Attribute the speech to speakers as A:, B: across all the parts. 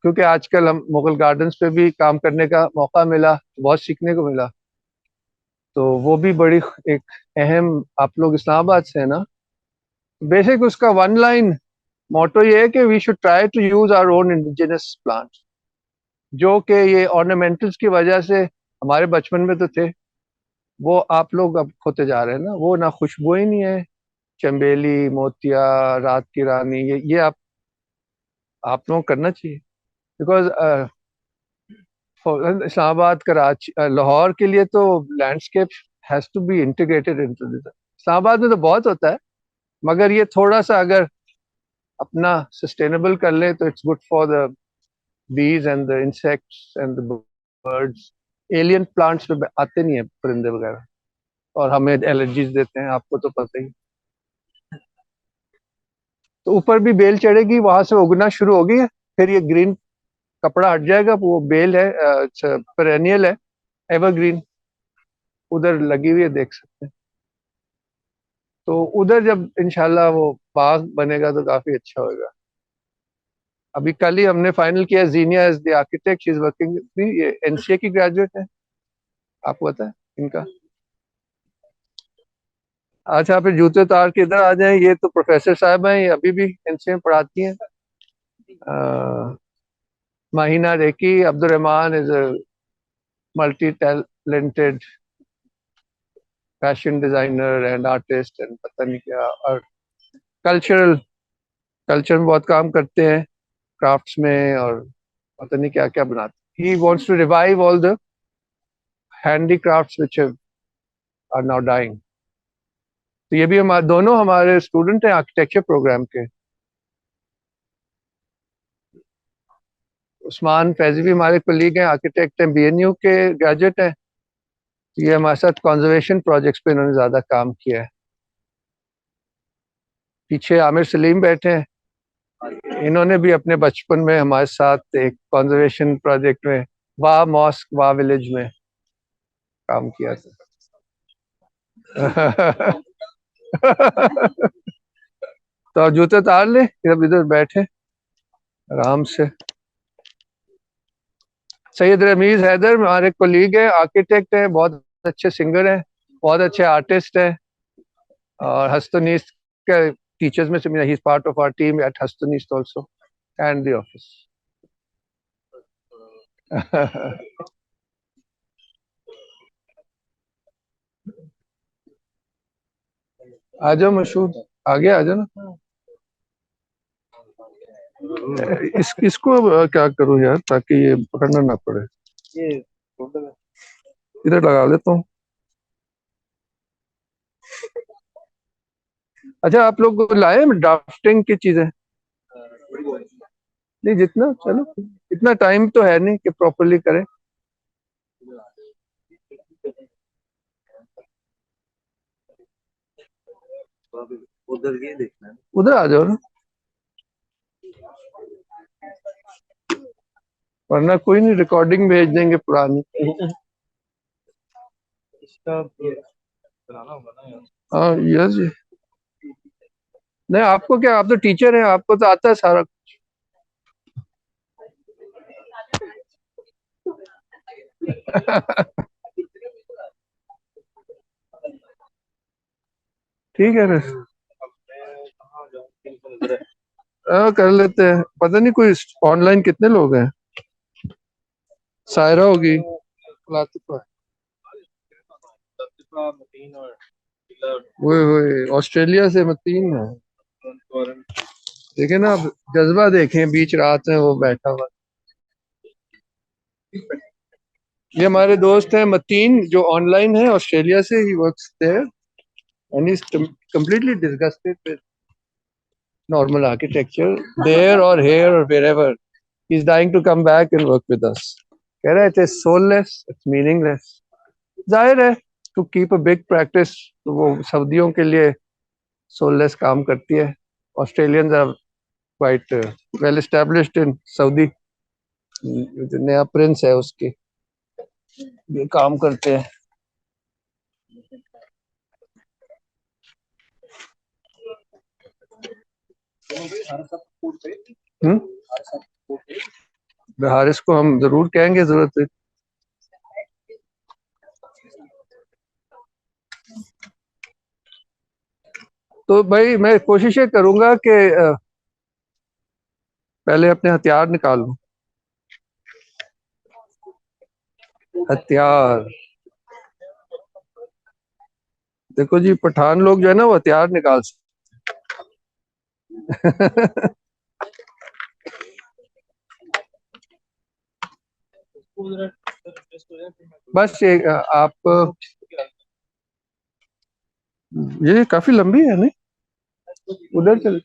A: क्योंकि आजकल हम मुगल गार्डन्स पे भी काम करने का मौका मिला, बहुत सीखने को मिला। तो वो भी बड़ी एक अहम, आप लोग इस्लामाबाद से है ना? बेसिक उसका वन लाइन मोटो ये है कि we should try to use our own indigenous plant, जो कि ये ऑर्नामेंटल्स की वजह से हमारे बचपन में तो थे, वो आप लोग अब खोते जा रहे हैं ना। वो ना खुशबू ही नहीं है, चंबेली, मोतिया, रात की रानी, ये आप लोगों को करना चाहिए। बिकॉज इस्लामाबाद, कराची, लाहौर के लिए तो landscape has to be integrated into this. Islamabad में तो बहुत होता है, मगर ये थोड़ा सा अगर अपना सस्टेनेबल कर ले तो it's good for the bees and the insects and the birds. Alien plants पे आते नहीं है परिंदे वगैरह, और हमें एलर्जीज देते हैं, आपको तो पता ही। तो ऊपर भी बेल चढ़ेगी, वहां से उगना शुरू होगी, फिर ये ग्रीन कपड़ा हट जाएगा। वो बेल है, पेरेनियल है, एवरग्रीन, उधर लगी हुई है, देख सकते हैं। तो उधर जब इंशाल्लाह वो बाग बनेगा तो काफी अच्छा होगा। अभी कल ही हमने फाइनल किया, Zeenia as the architect, she is working with me. ये एनसीए की ग्रेजुएट है, आपको पता है इनका। अच्छा, फिर जूते उतार के इधर आ जाएं, ये तो प्रोफेसर साहब हैं, ये अभी भी एनसीए में पढ़ाती हैं। Mahina Reki Abdul Rahman is a multi talented fashion designer and artist and पता नहीं क्या, और कल्चरल कल्चर में बहुत काम करते हैं, क्राफ्ट्स में, और पता नहीं क्या क्या बनाते। He wants to revive all the handicrafts which are now dying. तो ये भी हम दोनों हमारे स्टूडेंट हैं आर्किटेक्चर प्रोग्राम के। उस्मान फैजी भी हमारे कोलीग हैं, आर्किटेक्ट हैं, बीएनयू के ग्रेजुएट हैं। ये हमारे साथ कंजर्वेशन प्रोजेक्ट्स पे इन्होंने ज्यादा काम किया है। पीछे आमिर सलीम बैठे हैं, इन्होंने भी अपने बचपन में हमारे साथ एक कंजर्वेशन प्रोजेक्ट में वाह मॉस्क वाह विलेज में काम किया था। तो आप जूते उतार ले, इधर इधर बैठे आराम से। सैयद रमीज हैदर हमारे कोलीग है, आर्किटेक्ट है, बहुत अच्छे सिंगर हैं, बहुत अच्छे आर्टिस्ट हैं। और हस्तनीस के टीचर्स में से he is part of our team at हस्तनीस आल्सो एंड द ऑफिस। आ जाओ मशहूर, आगे आ जाओ ना। इसको क्या करूं यार, ताकि ये पकड़ना ना पड़े। ये इधर लगा लेता हूँ। अच्छा, आप लोग लाए ड्राफ्टिंग की चीजें? नहीं, जितना चलो, इतना टाइम तो है नहीं कि प्रॉपरली करें। उधर ये देखना है, उधर आ जाओ ना, वरना कोई नहीं, रिकॉर्डिंग भेज देंगे पुरानी। इसका बनाना होगा ना यार। हाँ, यस जी। नहीं, आपको क्या, आप तो टीचर हैं, आपको तो आता है सारा। ठीक है ना। हाँ, कर लेते हैं। पता नहीं कोई ऑनलाइन कितने लोग हैं। सायरा होगी, लातिफा, वो ऑस्ट्रेलिया से मतीन है। देखे ना आप, जज्बा देखें, बीच रात में वो बैठा हुआ। ये हमारे दोस्त हैं मतीन, जो ऑनलाइन है ऑस्ट्रेलिया से, he works there and is completely disgusted with normal architecture there or here or wherever. He's dying to come back and work with us. कह रहा है it is soulless, it's meaningless. जाहिर है, to keep a big practice, तो वो सऊदियों के लिए soulless काम करती है। Australians are quite well established in Saudi। जो नया प्रिंस है उसके ये काम करते हैं। हम्म। हारिस को हम जरूर कहेंगे, जरूरत है। तो भाई मैं कोशिश ये करूंगा कि पहले अपने हथियार निकालूं। हथियार, देखो जी, पठान लोग जो है ना वो हथियार निकाल सकते। बस ये आप, ये काफी लंबी है नहीं, उधर चल।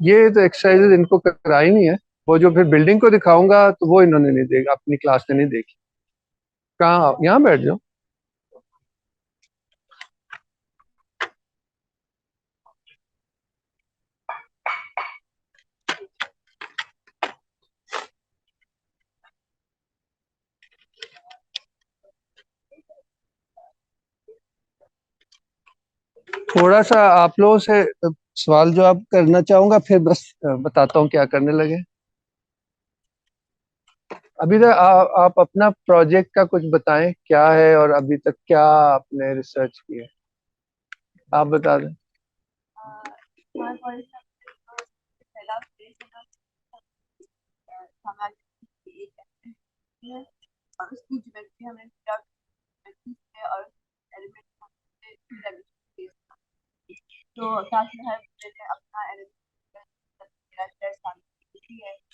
A: ये तो एक्सरसाइजेज इनको कराई नहीं है, वो जो फिर बिल्डिंग को दिखाऊंगा तो वो इन्होंने नहीं देखा, अपनी क्लास में नहीं देखी। कहाँ, यहाँ बैठ जाओ। थोड़ा सा आप लोगों से सवाल जवाब करना चाहूंगा, फिर बस बताता हूँ क्या करने लगे। अभी तक आप अपना प्रोजेक्ट का कुछ बताएं, क्या है और अभी तक क्या आपने रिसर्च की है, आप बता दें।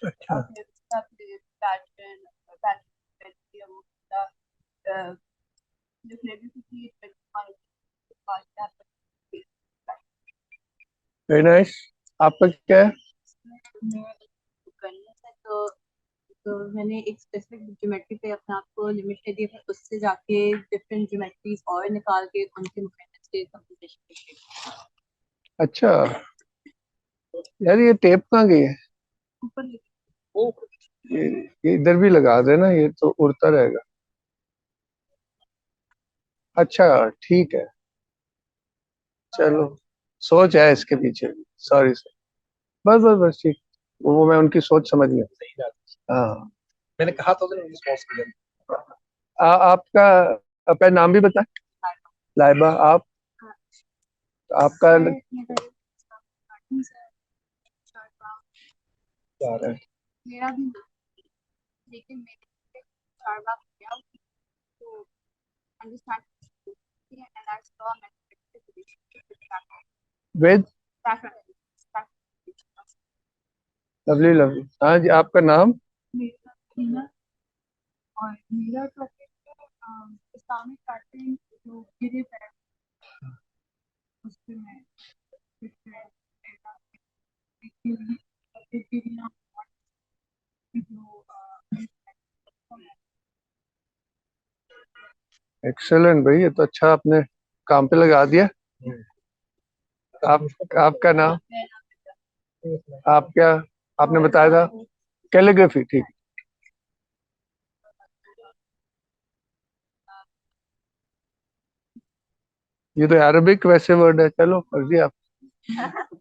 A: अच्छा, वेरी नाइस। आपका क्या है?
B: मैंने एक स्पेसिफिक ज्योमेट्री पे अपने आप को लिमिट दे दी, फिर उससे जाके डिफरेंट ज्योमेट्रीज और निकाल के उनके मूवमेंट्स के कंप्यूटेशन
A: अच्छा यार, ये टेप कहाँ गई है?
B: ऊपर
A: ये ये इधर भी लगा देना, ये तो उड़ता रहेगा। अच्छा ठीक है, चलो, सोच है इसके पीछे। सॉरी सर, बस बस बस ठीक, वो मैं उनकी सोच समझ गया। हाँ, मैंने कहा तो था रिस्पॉन्स किया। आपका अपना नाम भी बताएं। लाइबा, आप, आपका क्या है?
B: मेरा भी लेकिन मेरे चार बार गया तो अंडरस्टैंड एंड आई सॉ
A: वेद, लवली लवली, हाँ जी, आपका नाम?
B: मेरा और मेरा टॉपिक इस्लामिक पैटर्न जो गिरे पैर उससे मैं
A: एक्सेलेंट भाई, ये तो अच्छा आपने काम पे लगा दिया। आप, आपका नाम? आप क्या, आपने बताया था? कैलीग्राफी, ठीक। ये तो अरबिक वैसे वर्ड है, चलो कर दिया आप।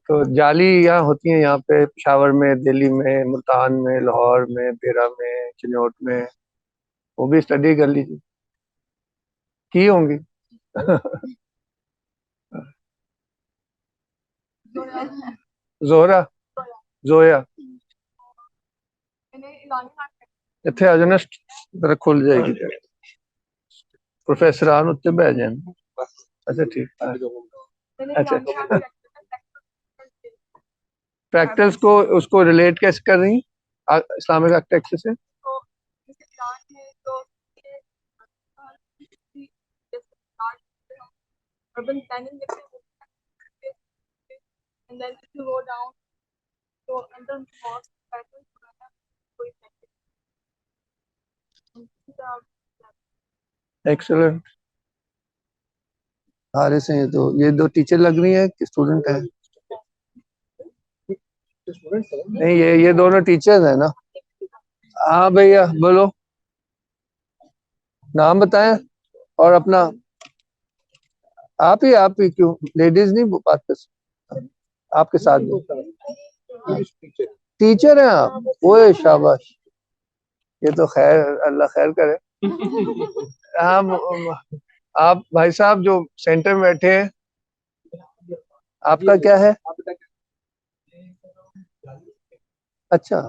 A: तो जाली यहाँ होती है, यहाँ पे पेशावर में, दिल्ली में, मुल्तान में, लाहौर में, बेरा में, चिन्नौट में, वो भी स्टडी कर लीजिए, की होंगी। जोहरा, जोया, इतने आ जाना, जरा खुल जाएगी जरा। प्रोफेसर आन उत्ते बह जाए। अच्छा ठीक है। अच्छा, प्रैक्टिस को उसको रिलेट कैसे कर रही इस्लामिक आर्किटेक्चर से?
B: urban planning and then if you go down so under more patterns
A: excellent. Haris हैं ये दो टीचर लग रही है कि स्टूडेंट है? नहीं, ये दोनों टीचर्स है ना? हाँ भैया बोलो, नाम बताएं और अपना। आप ही क्यों, लेडीज नहीं बात कर सकते? आपके साथ टीचर हैं आप? ओए शाबाश, ये तो खैर, अल्लाह खैर करे। आप भाई साहब जो सेंटर में बैठे हैं, आपका क्या है? अच्छा,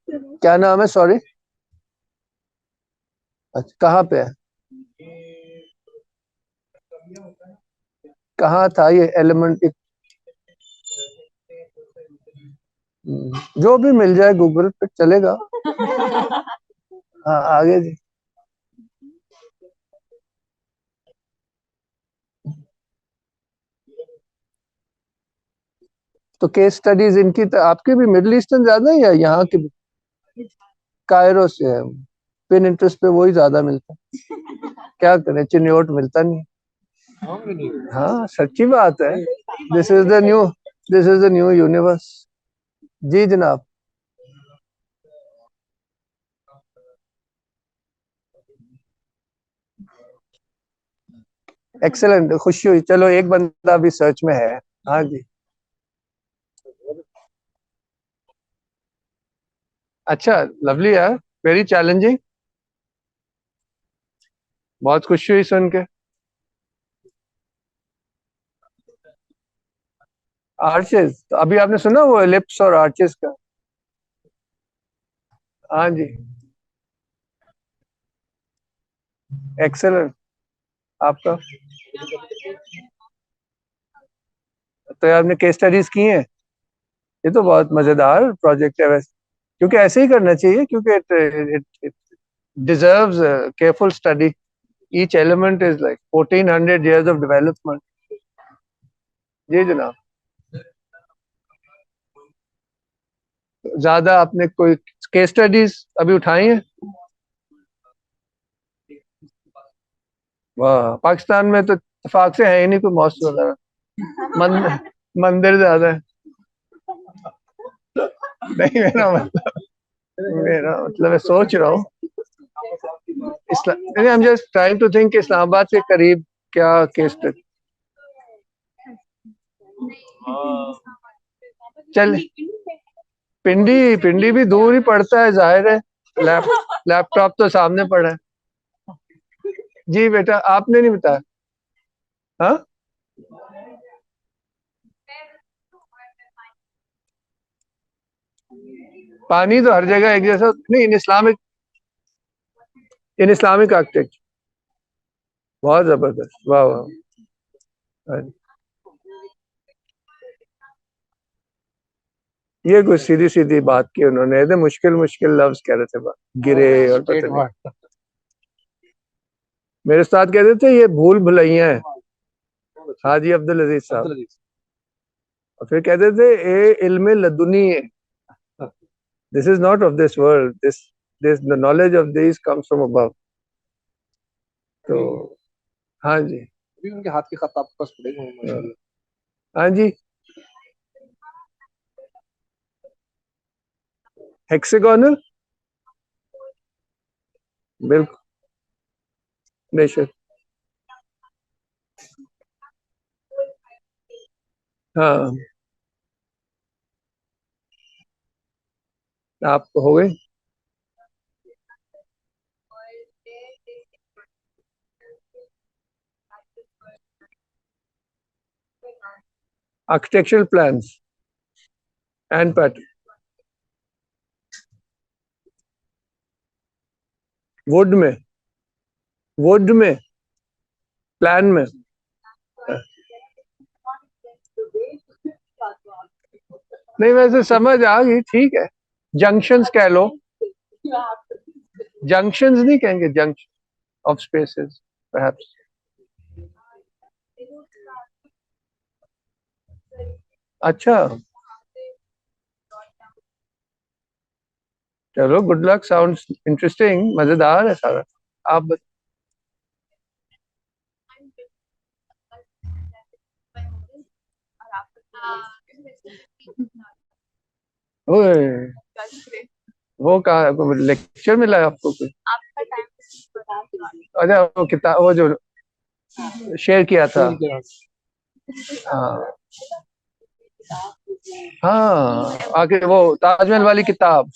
A: क्या नाम है? सॉरी। अच्छा, कहाँ पे है? कहाँ था ये एलिमेंट? जो भी मिल जाए गूगल पे चलेगा। हाँ, आगे जी। तो केस स्टडीज इनकी तो आपके भी मिडिल ईस्टर्न ज्यादा है या यहाँ के? कायरो से है। पिन इंटरेस्ट पे वही ज्यादा मिलता है। क्या करें, चिन्योट मिलता नहीं। हाँ, सच्ची बात है। This is the new this is the new universe. जी जनाब। एक्सेलेंट, खुशी हुई। चलो, एक बंदा अभी सर्च में है। हाँ जी। अच्छा, लवली यार, वेरी चैलेंजिंग। बहुत खुशी हुई सुन के। आर्चेस, तो अभी आपने सुना वो एलिप्स और आर्चेस का? हाँ जी। एक्सेलेंट। आपका तो यार, आपने केस स्टडीज की हैं। ये तो बहुत मजेदार प्रोजेक्ट है वैसे। क्योंकि ऐसे ही करना चाहिए, क्योंकि it deserves a careful study. Each element is like 1400 years of development. जी जनाब। ज्यादा आपने कोई केस स्टडीज अभी उठाई हैं? वाह, पाकिस्तान में तो इत्तेफाक से है ही नहीं कोई मॉस्क वगैरह। मंदिर ज्यादा है। नहीं, मेरा मतलब मैं सोच रहा हूँ। I am just trying to think, Islamabad के करीब क्या केस स्टडी। चल, पिंडी पिंडी भी दूर ही पड़ता है, जाहिर है। लैप लैपटॉप तो सामने पड़ा है। जी बेटा, आपने नहीं बताया? हाँ, पानी तो हर जगह एक जैसा नहीं। इन इस्लामिक आर्किटेक्चर बहुत जबरदस्त। वाह वाह। हाँ, ये कुछ सीधी सीधी बात की उन्होंने, ऐसे मुश्किल मुश्किल लफ्ज कह रहे थे बात, गिरे और पता नहीं। मेरे उस्ताद कहते थे ये भूल भुलैया है। हाजी अब्दुल अजीज साहब। और फिर कहते थे ये इल्मे लदुनी है। This is not of this world. This the knowledge of this comes from above. तो हाँ जी। अभी उनके हाथ के खत आपके पास पड़ेगा। हाँ जी। हेक्सागोनल, बिल्कुल, बेशक। हाँ, आप हो गए। Architectural plans and pattern. Would में, वुड में, प्लान में। नहीं, वैसे समझ आ गई, ठीक है। जंक्शंस कह लो। जंक्शंस नहीं कहेंगे, जंक्शन ऑफ स्पेसेस perhaps। अच्छा, चलो, गुड लक। साउंड्स इंटरेस्टिंग, मजेदार है सारा। आप ओए, वो कहा लेक्चर मिला है आपको कुछ? अच्छा, वो किताब वो जो शेयर किया था। हाँ हाँ, आगे वो ताजमहल वाली किताब,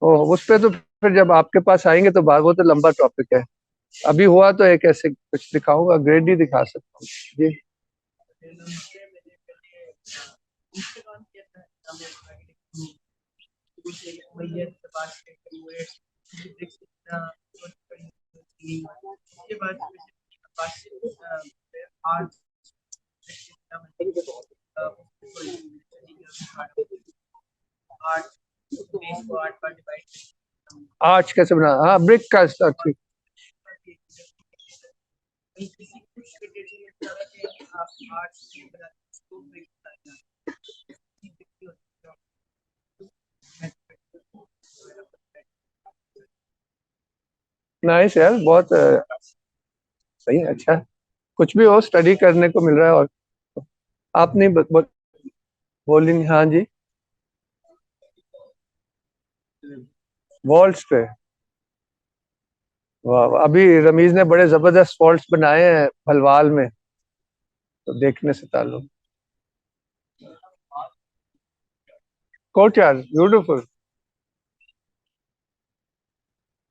A: ओ उस पे तो फिर जब आपके पास आएंगे तो बात, वो तो लंबा टॉपिक है। अभी हुआ तो एक ऐसे कुछ दिखाऊंगा, ग्रेड ही दिखा सकता हूँ जी। आर्च कैसे बना, हाँ ब्रिक का ठीक। नाइस यार, बहुत सही है, अच्छा है। कुछ भी हो, स्टडी करने को मिल रहा है। और आपने बोली नहीं, हाँ जी। वॉल्स पे, वाह वाह, अभी रमीज ने बड़े जबरदस्त वॉल्स बनाए हैं भलवाल में, तो देखने से ताल्लुक। कोर्टयार्ड ब्यूटीफुल,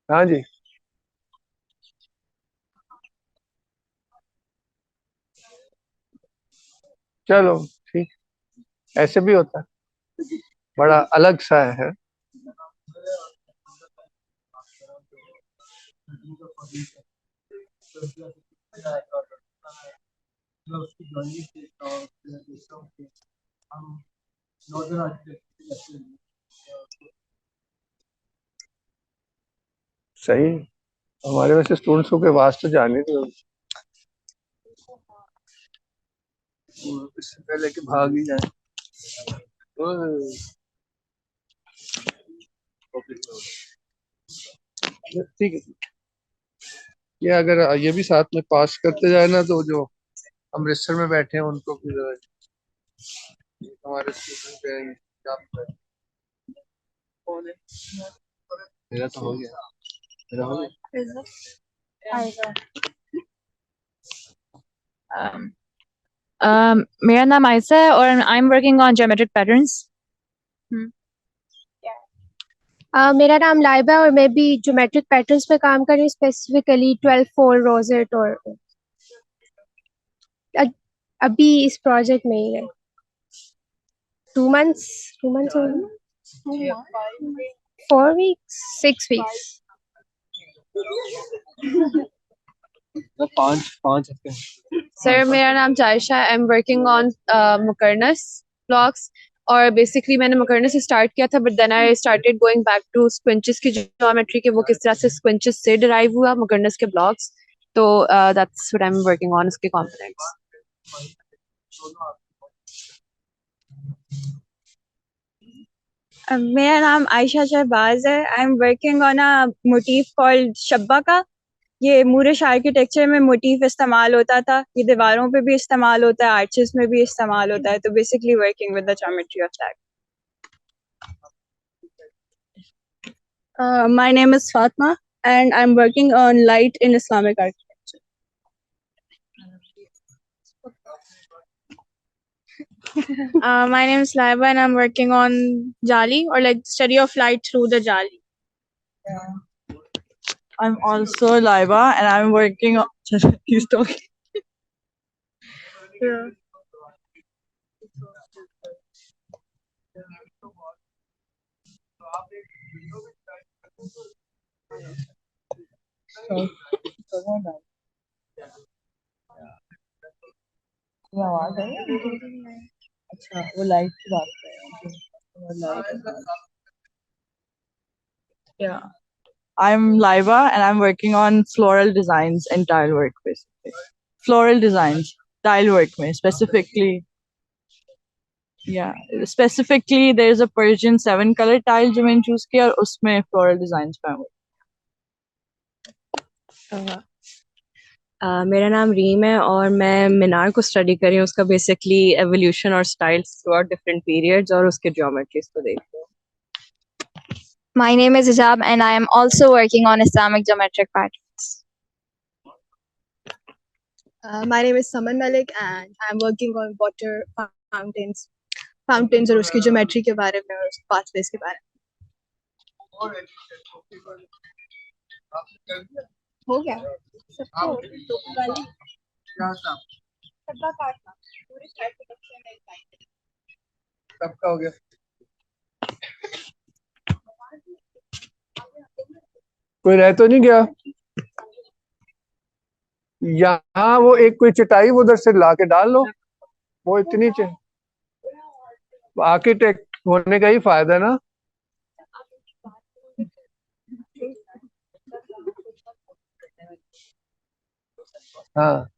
A: हाँ जी। चलो ठीक, ऐसे भी होता है, बड़ा अलग सा है। सही, हमारे वैसे स्टूडेंट्स को के वास्ते जाने तो इससे पहले कि भाग ही जाए। ठीक है, ये अगर ये भी साथ में पास करते जाए ना, तो जो अमृतसर में बैठे हैं उनको भी हमारे स्टूडेंट हैं, क्या पता है। कौन है? मेरा तो हो गया, मेरा हो गया।
C: मेरा नाम आयशा है और आई am working on geometric patterns.
D: मेरा नाम लाइबा है और मैं भी ज्योमेट्रिक पैटर्न्स पे काम कर रही हूँ, स्पेसिफिकली 12-4 रोजेट और अभी इस प्रोजेक्ट में ही है। 2 months हो गए, 4 weeks, 6 weeks।
A: 5 हफ्ते।
C: सर मेरा नाम Jaisha, I am working on मुकर्नस ब्लॉक्स। और बेसिकली मैंने मुकर्नस से स्टार्ट किया था, but then I started going back to squinches की ज्योमेट्री के, वो किस तरह से स्क्विंचेस से डिराइव हुआ मुकर्नस के ब्लॉक्स। तो that's what I am working on, उसके कंपोनेंट्स।
E: मेरा नाम आयशा शहबाज है। I am working on a motif called शब्बा का। ये मूरिश आर्किटेक्चर में मोटिव इस्तेमाल होता था, ये दीवारों पे भी इस्तेमाल होता है, आर्चेस में भी इस्तेमाल होता है। तो basically working with the geometry of that. My name is Fatima and I am working on light in Islamic architecture.
F: My name is Laiba and I'm working on Jali, or like study of light through the Jali.
G: I'm also Laiba and I'm working on he's talking.
F: Yeah.
G: आवाज आई है? अच्छा, वो light की बात कर रहे हैं। Yeah, I'm Laiba and I'm working on floral designs and tile work basically. Floral designs, tile work में specifically. Yeah, specifically there's a Persian 7-color tile जो मैंने choose किया और उसमें floral designs पे हूँ।
C: मेरा नाम रीम है और मैं मीनार को स्टडी कर रही हूँ, उसका बेसिकली एवोल्यूशन और styles through out different periods और उसके ज्योमेट्रीज को देख रही हूँ।
F: My name is Hijab and I am also working on Islamic geometric patterns. My name is Saman Malik and I'm working on water fountains और उसकी geometry के बारे में और पाथवेज के बारे में। हो गया सबको सबका काटना पूरी स्टार्ट प्रोडक्शन
A: सबका हो गया। कोई रह तो नहीं गया? यहाँ वो एक कोई चटाई उधर से ला के डाल लो, वो इतनी आर्किटेक्ट होने का ही फायदा है ना। हाँ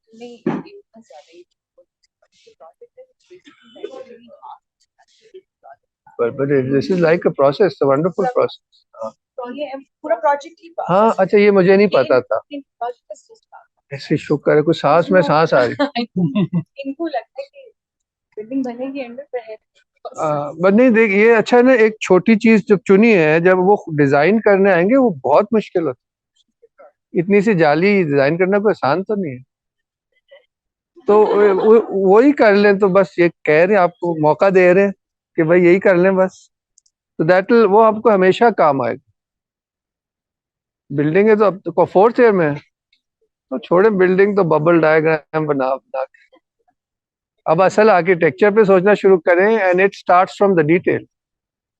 A: but this is like a process, a wonderful process.
B: पूरा प्रोजेक्ट ही
A: हाँ अच्छा, ये मुझे नहीं पता था। ऐसी शुक्र है, कुछ सांस में सांस आ रही।
B: इनको लगता है कि बिल्डिंग बनेगी एंड पे
A: बट नहीं देख, ये अच्छा है ना, एक छोटी चीज जब चुनी है, जब वो डिजाइन करने आएंगे वो बहुत मुश्किल होता है। इतनी सी जाली डिजाइन करना कोई आसान तो नहीं है। तो वो ही कर लें, तो बस ये कह रहे हैं, आपको मौका दे रहे हैं कि भाई यही कर लें बस, तो दैट वो आपको हमेशा काम आएगा। बिल्डिंग है तो अब तो 4th ईयर में है, तो छोड़े बिल्डिंग, तो बबल डायग्राम बना बना के अब असल आर्किटेक्चर पे सोचना शुरू करें, and it starts from the detail.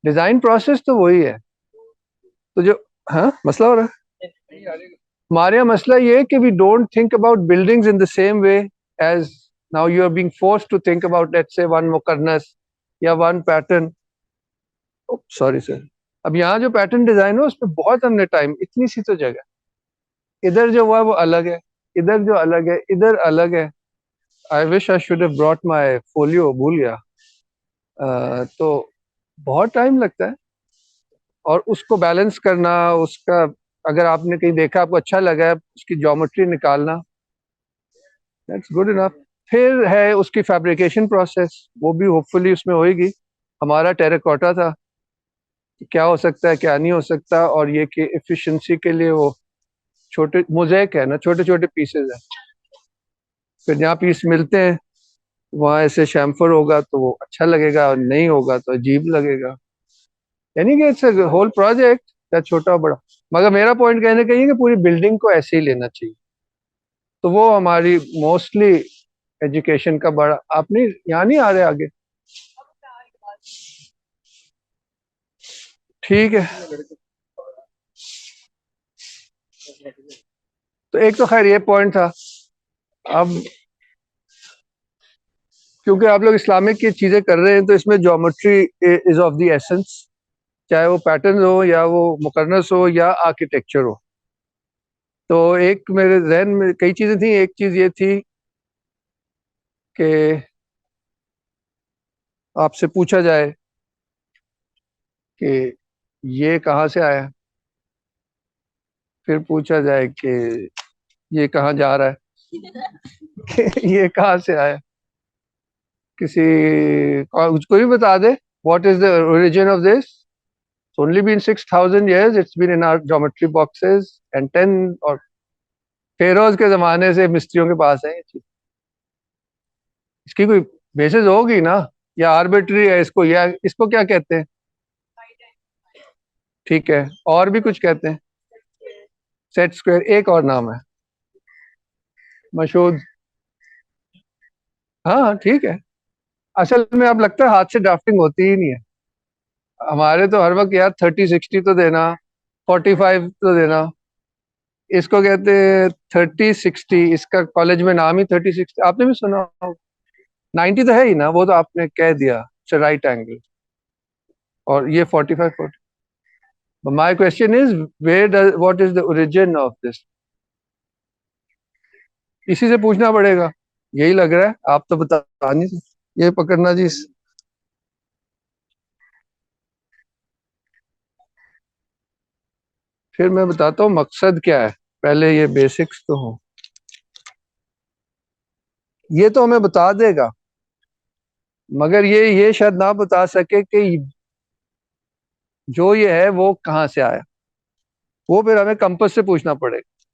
A: Design process तो वही है। तो जो हाँ मसला हो रहा है हमारे यहाँ, मसला ये है कि we don't think about buildings in the same way as now you are being forced to think about, let's say one मुकर्नस या वन पैटर्न। सॉरी सर, अब यहाँ जो पैटर्न डिजाइन हो उस पर बहुत हमने टाइम, इतनी सी तो जगह, इधर जो हुआ वो अलग है, इधर जो अलग है, इधर अलग है। I wish I should have brought my folio, भूल गया। तो बहुत टाइम लगता है, और उसको बैलेंस करना, उसका अगर आपने कहीं देखा आपको अच्छा लगा है, उसकी ज्योमेट्री निकालना, दैट्स गुड इनफ। फिर है उसकी फैब्रिकेशन प्रोसेस, वो भी होपफुली उसमें होएगी। हमारा टेराकोटा था, क्या हो सकता है क्या नहीं हो सकता, और ये कि एफिशिएंसी के लिए वो छोटे मोज़ेक है ना, छोटे छोटे पीसेज है। फिर जहाँ पीस मिलते हैं वहाँ ऐसे शैम्फर होगा तो वो अच्छा लगेगा, और नहीं होगा तो अजीब लगेगा। यानी कि इट्स होल प्रोजेक्ट, या छोटा बड़ा। मगर मेरा पॉइंट कहने का ये कि पूरी बिल्डिंग को ऐसे ही लेना चाहिए। तो वो हमारी मोस्टली एजुकेशन का बड़ा, आप नहीं यहाँ नहीं आ रहे आगे, ठीक है। तो एक तो खैर ये पॉइंट था। अब क्योंकि आप लोग इस्लामिक की चीजें कर रहे हैं, तो इसमें geometry is of the essence, चाहे वो पैटर्न हो या वो मुकर्नस हो या आर्किटेक्चर हो। तो एक मेरे जहन में कई चीजें थी, एक चीज ये थी कि आपसे पूछा जाए कि ये कहाँ से आया, फिर पूछा जाए कि ये कहाँ जा रहा है कि ये कहाँ से आया, किसी कोई भी बता दे what is the origin of this. Only been 6000 years it's been in our geometry boxes, and 10 और फेरोज के जमाने से मिस्त्रियों के पास है ये चीज। इसकी कोई बेसिस होगी ना, या आर्बिट्री है इसको, या इसको क्या कहते हैं? ठीक है, और भी कुछ कहते हैं, सेट स्क्वायर, एक और नाम है मशहूद। हाँ ठीक है, असल में अब लगता है हाथ से ड्राफ्टिंग होती ही नहीं है हमारे तो। हर वक्त यार 30-60 तो देना, 45 तो देना, इसको कहते हैं 30-60। इसका कॉलेज में नाम ही 30-60, आपने भी सुना होगा। 90 तो है ही ना, वो तो आपने कह दिया, राइट एंगल, और ये 45-40। My question is what is the origin of this, इसी से पूछना पड़ेगा। यही लग रहा है, आप तो बता नहीं सकते। ये पकड़ना जी, फिर मैं बताता हूँ मकसद क्या है, पहले ये बेसिक्स तो हो। ये तो हमें बता देगा, मगर ये शायद ना बता सके कि जो ये है वो कहाँ से आया। वो फिर हमें कंपास से पूछना पड़ेगा,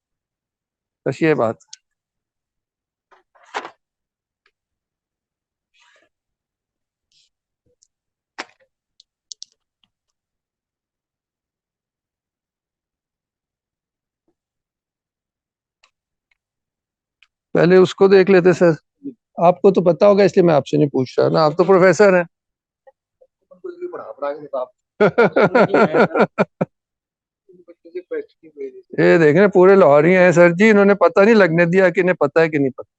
A: बस ये बात। पहले उसको देख लेते सर, आपको तो पता होगा इसलिए मैं आपसे नहीं पूछ रहा ना, आप तो प्रोफेसर हैं। ये देख रहे हैं, पूरे लाहौरी हैं सर जी, इन्होंने पता नहीं लगने दिया कि इन्हें पता है कि नहीं पता।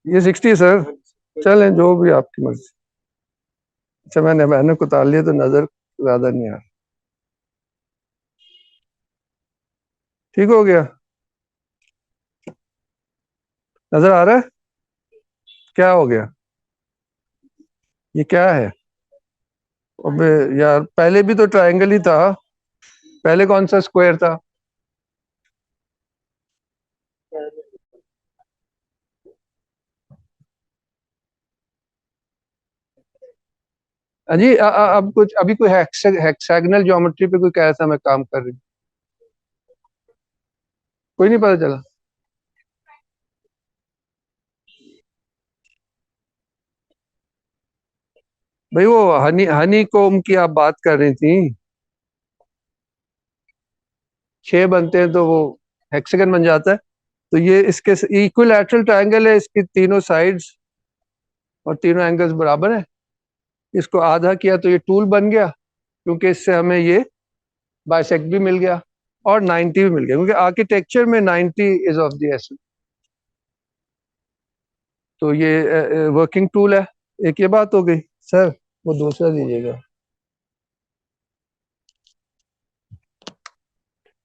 A: ये 60 सर, चलें जो भी आपकी मर्जी। अच्छा मैंने मैंने उतार लिया तो नजर ज्यादा नहीं आ रहा। ठीक हो गया, नजर आ रहा है? क्या हो गया? ये क्या है? अबे यार, पहले भी तो ट्रायंगल ही था, पहले कौन सा स्क्वायर था? अजी अब कुछ अभी कोई हेक्सागोनल ज्योमेट्री पे कोई कह रहा था मैं काम कर रही हूँ, कोई नहीं पता चला? भाई वो हनी कोम की आप बात कर रही थी, 6 बनते हैं तो वो हेक्सागन बन जाता है। तो ये इसके इक्विलैटरल ट्रायंगल है, इसकी तीनों साइड्स और तीनों एंगल्स बराबर है। इसको आधा किया तो ये टूल बन गया, क्योंकि इससे हमें ये बाइसेक्ट भी मिल गया और 90 भी मिल गया, क्योंकि आर्किटेक्चर में 90 इज ऑफ द एसेंस। तो ये वर्किंग टूल है। एक ये बात हो गई सर, वो दूसरा दीजिएगा।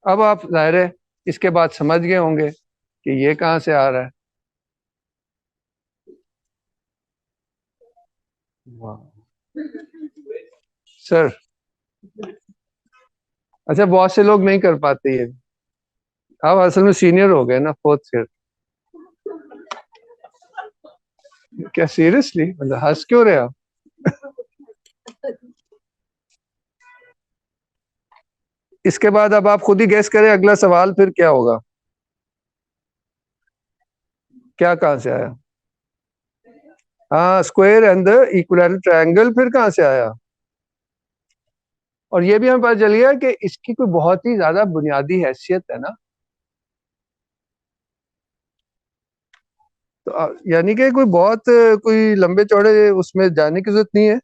A: अब आप जाहिर है इसके बाद समझ गए होंगे कि ये कहाँ से आ रहा है। सर अच्छा, बहुत से लोग नहीं कर पाते ये, आप असल में सीनियर हो गए ना, 4th ईयर। क्या सीरियसली, मतलब हंस क्यों रहे आप? इसके बाद अब आप खुद ही गेस करें अगला सवाल फिर क्या होगा। क्या कहाँ से आया? हाँ, square and the equilateral triangle फिर कहाँ से आया? और ये भी हमें पता चल गया कि इसकी कोई बहुत ही ज्यादा बुनियादी हैसियत है ना। तो यानी कि कोई बहुत कोई लंबे चौड़े उसमें जाने की जरूरत नहीं है।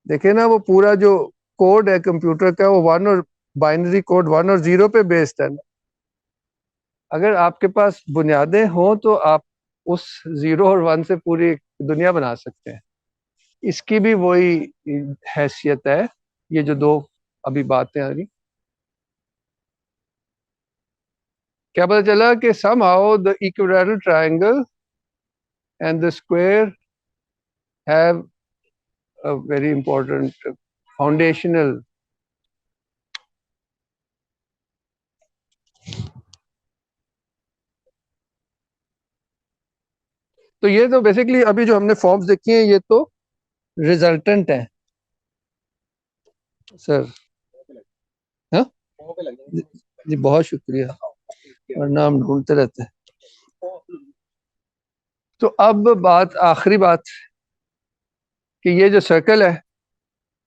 A: देखिए ना, वो पूरा जो कोड है कंप्यूटर का, वो वन और बाइनरी कोड 1 और 0 पे बेस्ड है ना। अगर आपके पास बुनियादें हों तो आप उस 0 और 1 से पूरी दुनिया बना सकते हैं। इसकी भी वही हैसियत है। ये जो दो अभी बातें आ रही, क्या पता चला कि somehow the equilateral triangle and the square have a very important foundational. तो ये तो बेसिकली अभी जो हमने फॉर्म्स देखी हैं ये तो रिजल्टेंट है सर। हाँ जी, बहुत शुक्रिया, और नाम ढूंढते रहते हैं। तो अब बात, आखिरी बात, कि ये जो सर्कल है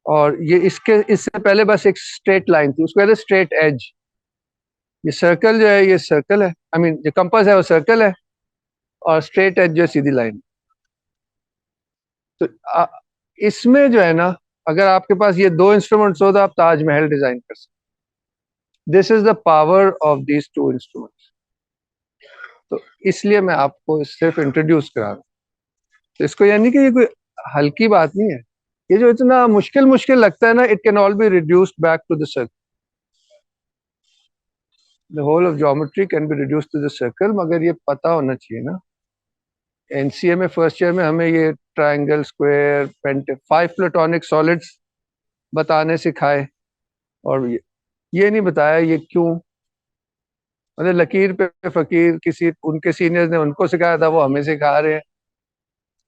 A: और ये इससे पहले बस एक स्ट्रेट लाइन थी, उसको कहते हैं स्ट्रेट एज। ये सर्कल जो है, ये सर्कल है, आई मीन जो कंपास है वो सर्कल है, और स्ट्रेट एज जो है सीधी लाइन। तो इसमें जो है ना, अगर आपके पास ये दो इंस्ट्रूमेंट्स हो तो आप ताजमहल डिजाइन कर सकते। This is the power of these two instruments. तो इसलिए मैं आपको सिर्फ इंट्रोड्यूस करा रहा हूँ। तो इसको यानी कि ये कोई हल्की बात नहीं है। ये जो इतना मुश्किल मुश्किल लगता है ना, it can all be reduced back to the circle. The whole of geometry can be reduced to the circle, मगर ये पता होना चाहिए ना। एनसीए में फर्स्ट ईयर में हमें ये ट्रायंगल, स्क्वायर, पेंट, 5 प्लेटोनिक सॉलिड्स बताने सिखाए, और ये नहीं बताया ये क्यों। मतलब लकीर पे फकीर, किसी उनके सीनियर्स ने उनको सिखाया था, वो हमें सिखा रहे हैं।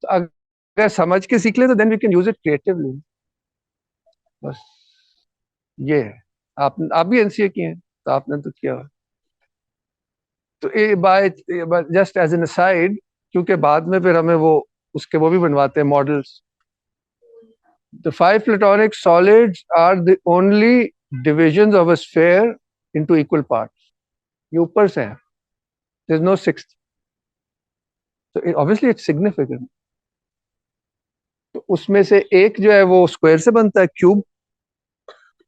A: तो अगर समझ के सीख ले तो then we can use it creatively. बस ये है। आप भी एनसीए किए हैं तो आपने तो किया हुआ। तो ये by just as an aside, क्योंकि बाद में फिर हमें वो उसके वो भी बनवाते हैं models, The five platonic solids are the only divisions of a sphere into equal parts. ये ऊपर से है. There's no sixth. So obviously it's significant. तो उसमें से एक जो है वो स्क्वायर से बनता है, क्यूब.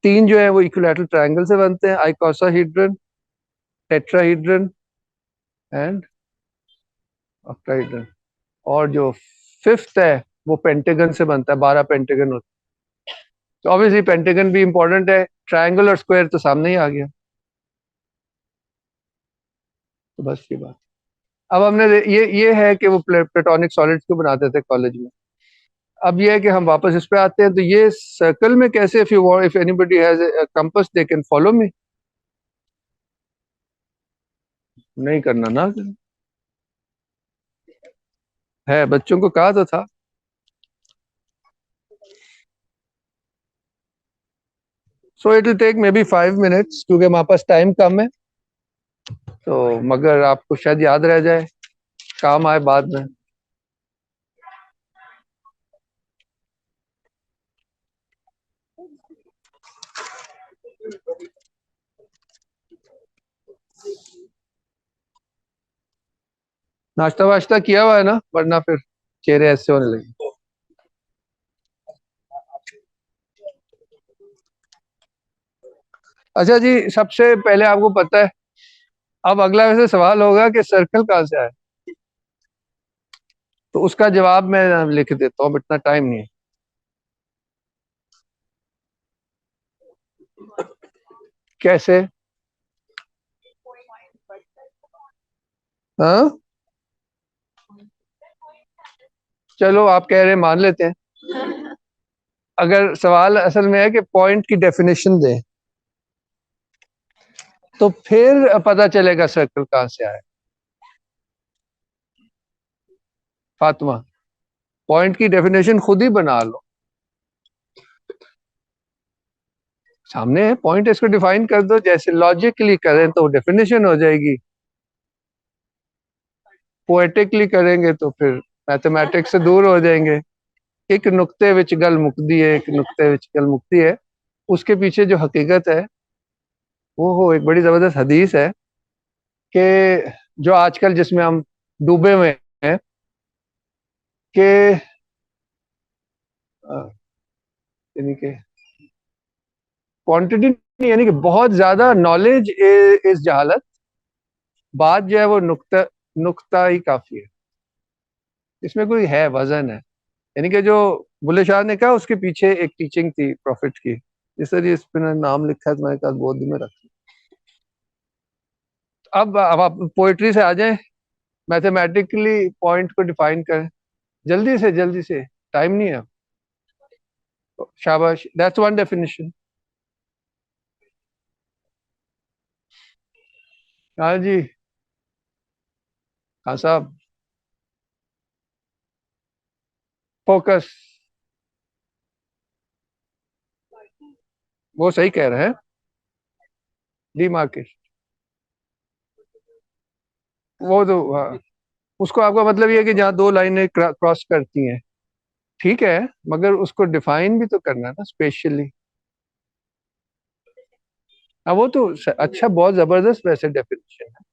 A: 3 जो है वो इक्विलैटरल ट्रायंगल से बनते हैं, आइकोसाहेड्रन, टेट्राहेड्रन एंड ऑक्टाहेड्रन. और जो 5th है वो पेंटागन से बनता है, 12 पेंटागन होते हैं. तो ऑब्वियसली पेंटागन भी इंपॉर्टेंट है. ट्रायंगल और स्क्वायर तो सामने ही आ गया. तो बस ये बात. अब हमने ये है कि वो प्लेटोनिक सॉलिड्स को बनाते थे कॉलेज में. अब ये है कि हम वापस इस पे आते हैं. तो ये सर्कल में कैसे, if anybody has a compass they can follow me. नहीं करना ना है, बच्चों को कहा तो था. So it will take maybe 5 minutes क्योंकि हमारे पास टाइम कम है. तो मगर आपको शायद याद रह जाए, काम आए बाद में. नाश्ता वाश्ता किया हुआ है ना, वरना फिर चेहरे ऐसे होने लगे. अच्छा जी, सबसे पहले आपको पता है, अब अगला वैसे सवाल होगा कि सर्कल कहाँ से आया. तो उसका जवाब मैं लिख देता हूँ, इतना टाइम नहीं है. कैसे? हाँ, चलो आप कह रहे हैं मान लेते हैं. अगर सवाल असल में है कि पॉइंट की डेफिनेशन दें तो फिर पता चलेगा सर्कल कहाँ से आया. फातिमा, पॉइंट की डेफिनेशन खुद ही बना लो. सामने है पॉइंट, इसको डिफाइन कर दो. जैसे लॉजिकली करें तो डेफिनेशन हो जाएगी, पोएटिकली करेंगे तो फिर मैथमेटिक्स से दूर हो जाएंगे. एक नुक्ते विच गल मुकदी है, एक नुक्ते विच गल मुकती है. उसके पीछे जो हकीकत है वो हो एक बड़ी जबरदस्त हदीस है कि जो आजकल जिसमें हम डूबे हुए हैं कि यानी कि क्वांटिटी नहीं, यानी कि बहुत ज्यादा नॉलेज इस जहालत. बात जो है वो नुक्ता नुक्ता ही काफी है. इसमें कोई है वजन है. यानी कि जो बुल्ले शाह ने कहा उसके पीछे एक टीचिंग थी प्रॉफिट की. इस तरह इस पे नाम लिखा है तो मैंने कहा गोद में रख. अब आप पोएट्री से आ जाएं, मैथमेटिकली पॉइंट को डिफाइन करें. जल्दी से टाइम नहीं है. शाबाश, दैट्स वन डेफिनेशन. हाँ जी, हाँ साहब, फोकस. वो सही कह रहे हैं, डीमार्केशन. वो तो हाँ, उसको आपका मतलब ये है कि जहाँ दो लाइनें क्रॉस करती हैं, ठीक है, मगर उसको डिफाइन भी तो करना है ना स्पेशली. हाँ वो तो अच्छा, बहुत जबरदस्त वैसे डेफिनेशन है.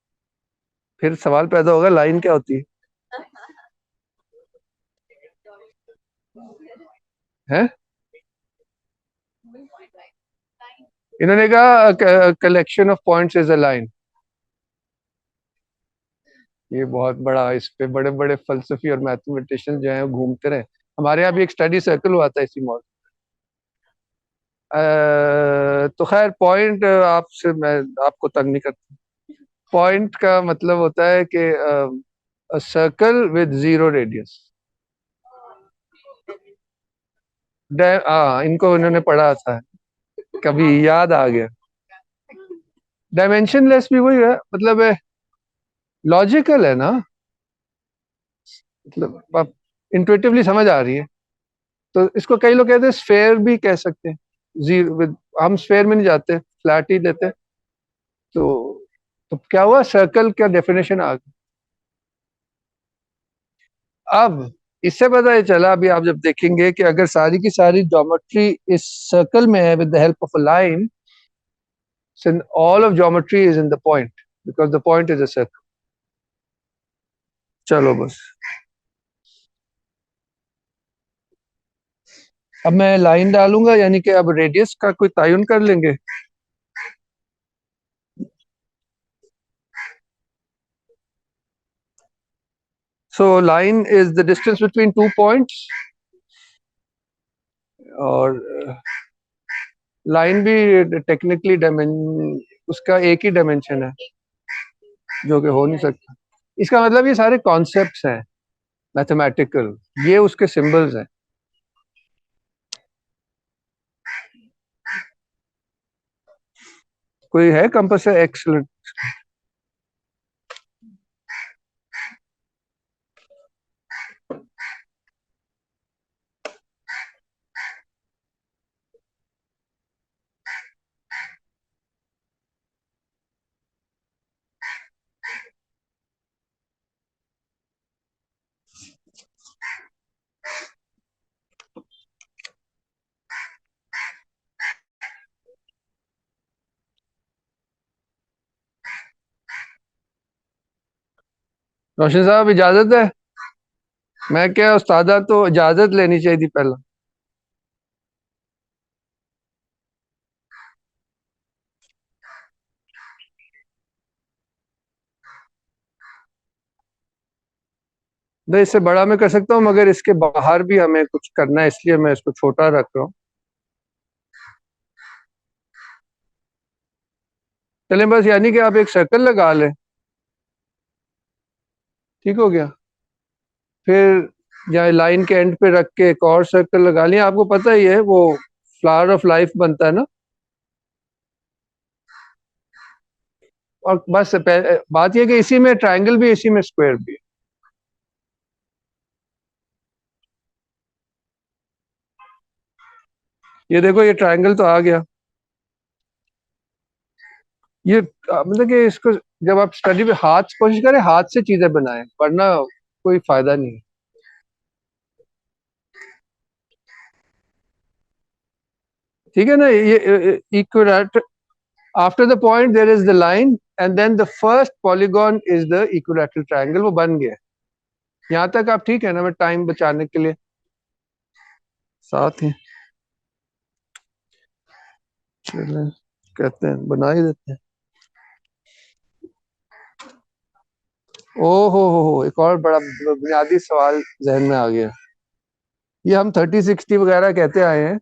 A: फिर सवाल पैदा होगा लाइन क्या होती है? इन्होंने कहा collection of points is a line. ये बहुत बड़ा, इस पे बड़े बड़े फलसफी और मैथमेटिशियन जो हैं घूमते रहे. हमारे यहाँ भी एक स्टडी सर्कल हुआ था इसी मॉडल. तो खैर पॉइंट आपसे मैं आपको तंग नहीं करता. पॉइंट का मतलब होता है कि सर्कल विद जीरो रेडियस. इनको इन्होंने पढ़ा था कभी, याद आ गया. डायमेंशनलेस भी वही है, मतलब लॉजिकल है ना, मतलब आप इंट्यूटिवली समझ आ रही है. तो इसको कई लोग कहते हैं स्फेयर भी कह सकते हैं. जीरो विद, हम स्फेयर में नहीं जाते, फ्लैट ही लेते. तो क्या हुआ, सर्कल का डेफिनेशन आ गया. अब इससे पता ये चला, अभी आप जब देखेंगे कि अगर सारी की सारी ज्योमेट्री इस सर्कल में है with the help of a line, all of geometry is in the point because the point is a circle. चलो बस, अब मैं लाइन डालूंगा, यानी कि अब रेडियस का कोई तयन कर लेंगे. So line is the distance between 2 points, और लाइन भी टेक्निकली उसका एक ही डायमेंशन है, जो कि हो नहीं सकता. इसका मतलब ये सारे कॉन्सेप्ट्स हैं मैथमेटिकल, ये उसके सिंबल्स हैं. कोई है कंपास है? एक्सीलेंट. रोशन साहब इजाजत है? मैं क्या उस्तादा, तो इजाजत लेनी चाहिए थी पहले. नहीं, इससे बड़ा मैं कर सकता हूँ, मगर इसके बाहर भी हमें कुछ करना है, इसलिए मैं इसको छोटा रख रहा हूँ. चलें बस, यानी कि आप एक सर्कल लगा लें, ठीक हो गया. फिर या लाइन के एंड पे रख के एक और सर्कल लगा लिया. आपको पता ही है वो फ्लावर ऑफ लाइफ बनता है ना. और बस बात यह कि इसी में ट्रायंगल भी, इसी में स्क्वायर भी. ये देखो, ये ट्रायंगल तो आ गया. ये मतलब कि इसको जब आप स्टडी पे कोशिश करें हाथ से चीजें बनाएं, वरना कोई फायदा नहीं. ठीक है ना. ये equilateral, after the point there is the line and then the first polygon is the equilateral triangle. वो बन गया. यहाँ तक आप ठीक है ना? मैं टाइम बचाने के लिए साथ ही चलें, कहते हैं बना ही देते हैं. ओ हो, एक और बड़ा बुनियादी सवाल जहन में आ गया. ये हम 30-60 वगैरह कहते आए हैं,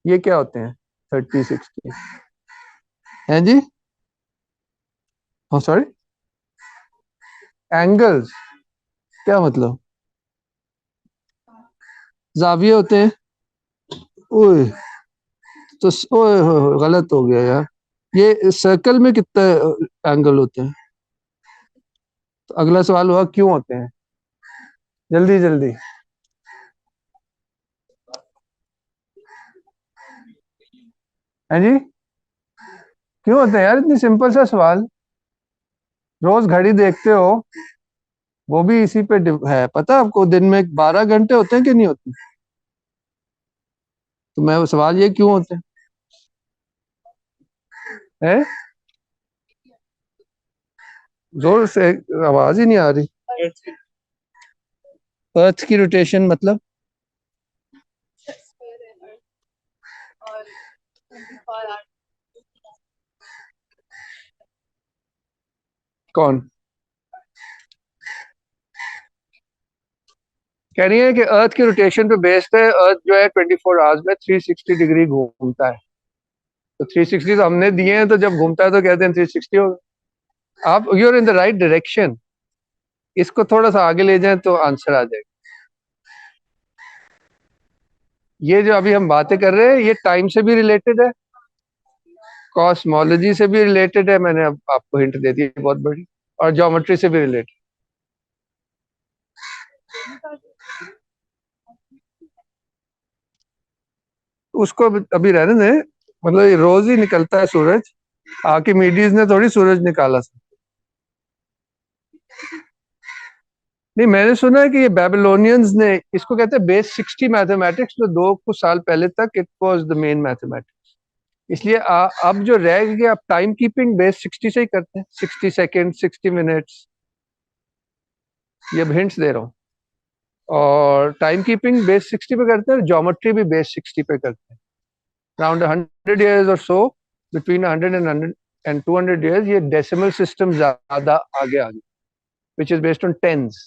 A: ये क्या होते हैं 30-60? हैं जी? हाँ सॉरी, एंगल्स क्या मतलब? जाविये होते हैं. ओए, तो ओए गलत हो गया यार. ये सर्कल में कितने एंगल होते हैं? तो अगला सवाल हुआ क्यों होते हैं. जल्दी जल्दी. हैं जी? क्यों होते हैं यार? इतनी सिंपल सा सवाल. रोज घड़ी देखते हो, वो भी इसी पे है. पता है आपको दिन में 12 घंटे होते हैं कि नहीं होते? तो मैं वो सवाल, ये क्यों होते हैं? जोर से आवाज ही नहीं आ रही. अर्थ की रोटेशन मतलब? कौन कह रही है कि अर्थ की रोटेशन पे बेस्ड है. अर्थ जो है 24 आवर्स में 360 डिग्री घूमता है. तो 360 तो हमने दिए हैं, तो जब घूमता है तो कहते हैं 360 होगा. आप you're in the right direction. इसको थोड़ा सा आगे ले जाएं तो आंसर आ जाएगा. ये जो अभी हम बातें कर रहे हैं, ये टाइम से भी रिलेटेड है, कॉस्मोलॉजी से भी रिलेटेड है. मैंने अब आपको हिंट दे दी बहुत बड़ी. और ज्योमेट्री से भी रिलेटेड. उसको अभी रहने दें. मतलब ये रोज ही निकलता है सूरज. आर्किमिडीज ने थोड़ी सूरज निकाला था. नहीं, मैंने सुना है कि ये बेबीलोनियंस ने इसको कहते हैं बेस 60 मैथमेटिक्स, तो 2 कुछ साल पहले तक it was the main mathematics. इसलिए अब जो रह गया, अब टाइम कीपिंग बेस 60 से ही करते हैं, 60 सेकेंड, 60 मिनट्स, ये हिंट्स दे रहा हूँ। और टाइम कीपिंग बेस 60 पे करते हैं, ज्योमेट्री भी बेस 60 पे करते हैं। Around 100 years or so, between 100 and 200 years, ये डेसिमल सिस्टम ज्यादा आगे आ गया, which is based on tens.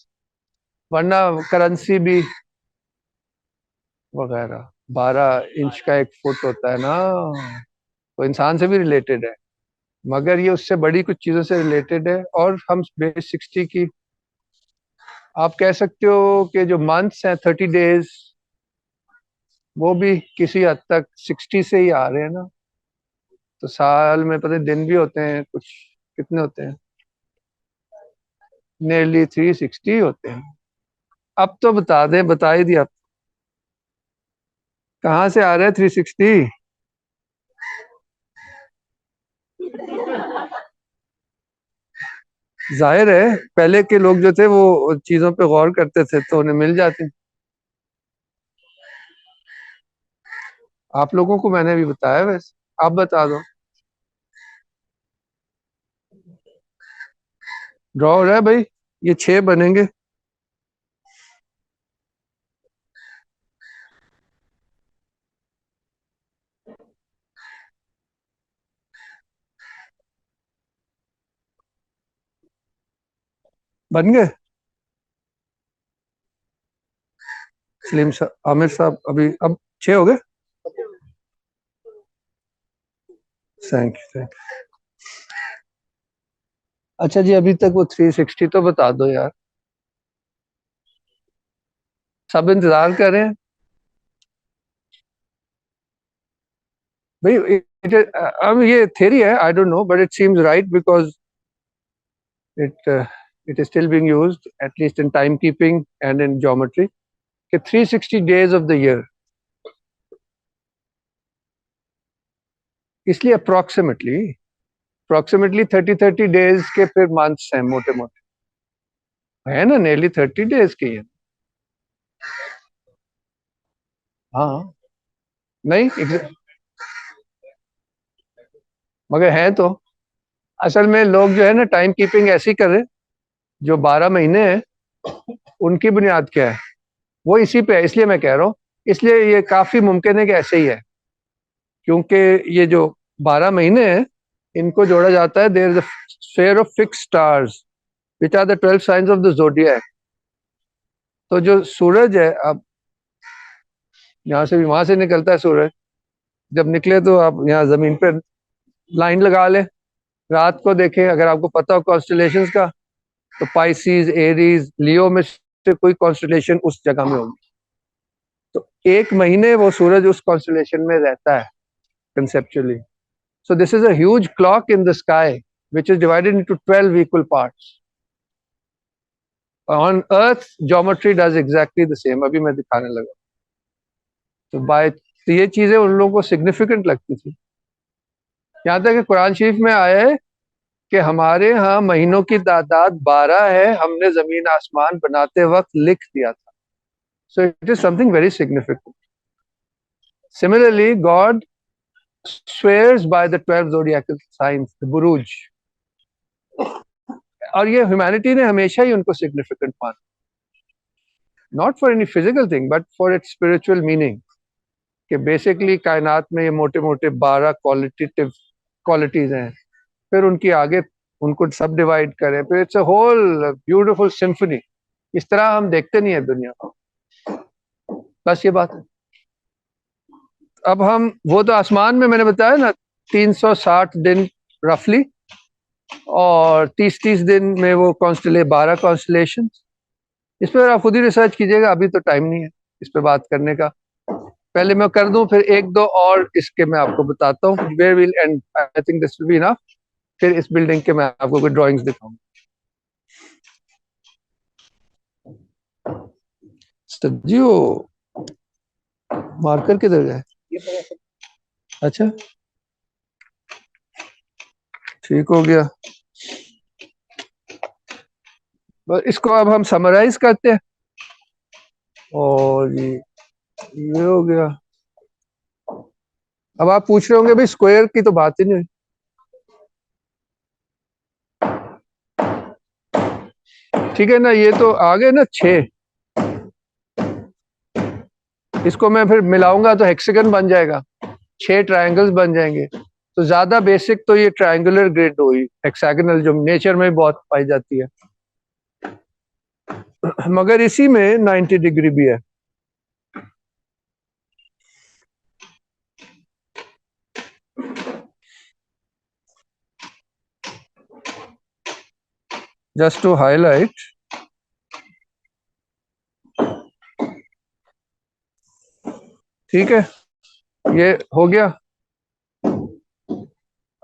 A: वरना करेंसी भी वगैरह 12 इंच का 1 फुट होता है ना, तो इंसान से भी रिलेटेड है, मगर ये उससे बड़ी कुछ चीजों से रिलेटेड है। और हम बेस 60 की, आप कह सकते हो कि जो मंथ्स हैं 30 days, वो भी किसी हद तक 60 से ही आ रहे हैं ना। तो साल में पता है दिन भी होते हैं कुछ, कितने होते हैं, नियरली 360 होते हैं। अब तो बता दें, बता ही दिया, कहाँ से आ रहा है 360? जाहिर है पहले के लोग जो थे वो चीजों पे गौर करते थे तो उन्हें मिल जाती। आप लोगों को मैंने भी बताया, वैसे आप बता दो। ड्रॉ हो रहा है भाई, ये 6 बनेंगे। बन गए? सलीम साहब, आमिर साहब, अभी अब 6 हो गए। Thank you. अच्छा जी, अभी तक वो 360 तो बता दो यार, सब इंतजार कर रहे हैं भाई। अब ये थ्योरी है, I don't know, but it seems right because it is still being used at least in time keeping and in geometry, कि 360 days ऑफ द ईयर। इसलिए अप्रोक्सीमेटली 30 days के फिर मंथ्स हैं, मोटे मोटे है ना, नियरली 30 days के हैं। हाँ, नहीं मगर है तो, असल में लोग जो है ना टाइम कीपिंग ऐसी कर रहे हैं, जो 12 महीने हैं उनकी बुनियाद क्या है, वो इसी पे है। इसलिए मैं कह रहा हूँ, इसलिए ये काफी मुमकिन है कि ऐसे ही है, क्योंकि ये जो 12 महीने हैं इनको जोड़ा जाता है, there is a sphere of fixed stars which are the 12 signs of the zodiac. तो जो सूरज है, अब यहाँ से भी, वहां से निकलता है सूरज, जब निकले तो आप यहाँ जमीन पे लाइन लगा ले, रात को देखें, अगर आपको पता हो कॉन्स्टलेशंस का, तो पाइसिस, एरीज, लियो में से कोई कॉन्स्टलेशन उस जगह में होगी। तो 1 महीने वो सूरज उस कॉन्स्टलेशन में रहता है conceptually. So this is a huge clock in the sky, which is divided into 12 equal parts. On Earth, geometry does exactly the same. अभी मैं दिखाने लगा। तो ये चीजें उन लोगों को सिग्निफिकेंट लगती थी, यहाँ तक कि कुरान शरीफ में आया है कि हमारे यहाँ महीनों की तादाद 12 है, हमने जमीन आसमान बनाते वक्त लिख दिया था। So it is something very significant. Similarly, God swears by the 12 zodiacal signs, the Buruj. और ये ह्यूमैनिटी ने हमेशा ही उनको सिग्निफिकेंट माना, not for any physical thing but for its spiritual meaning, कि बेसिकली कायनात में ये मोटे मोटे 12 क्वालिटेटिव क्वालिटीज हैं, फिर उनकी आगे उनको सब डिवाइड करें, फिर it's a whole beautiful symphony. इस तरह हम देखते नहीं है दुनिया को, बस ये बात है। अब हम, वो तो आसमान में मैंने बताया ना 360 दिन रफली, और 30 दिन में वो 12 कॉन्स्टलेशन। इस पर आप खुद ही रिसर्च कीजिएगा, अभी तो टाइम नहीं है इस पे बात करने का। पहले मैं कर दूं, फिर 1-2 और इसके मैं आपको बताता हूँ, where will end, I think this will be enough. फिर इस बिल्डिंग के मैं आपको कुछ ड्राइंग्स दिखाऊंगा। जी वो मार्कर किधर गए? अच्छा, ठीक हो गया। बस इसको अब हम समराइज करते हैं। और ये हो गया। अब आप पूछ रहे होंगे भाई स्क्वायर की तो बात ही नहीं हुई। ठीक है ना, ये तो आ गए ना 6। इसको मैं फिर मिलाऊंगा तो हेक्सागन बन जाएगा, 6 ट्रायंगल्स बन जाएंगे। तो ज्यादा बेसिक तो ये ट्रायंगुलर ग्रिड हुई, हेक्सागनल जो नेचर में बहुत पाई जाती है, मगर इसी में 90 डिग्री भी है। जस्ट टू हाईलाइट, ठीक है, ये हो गया।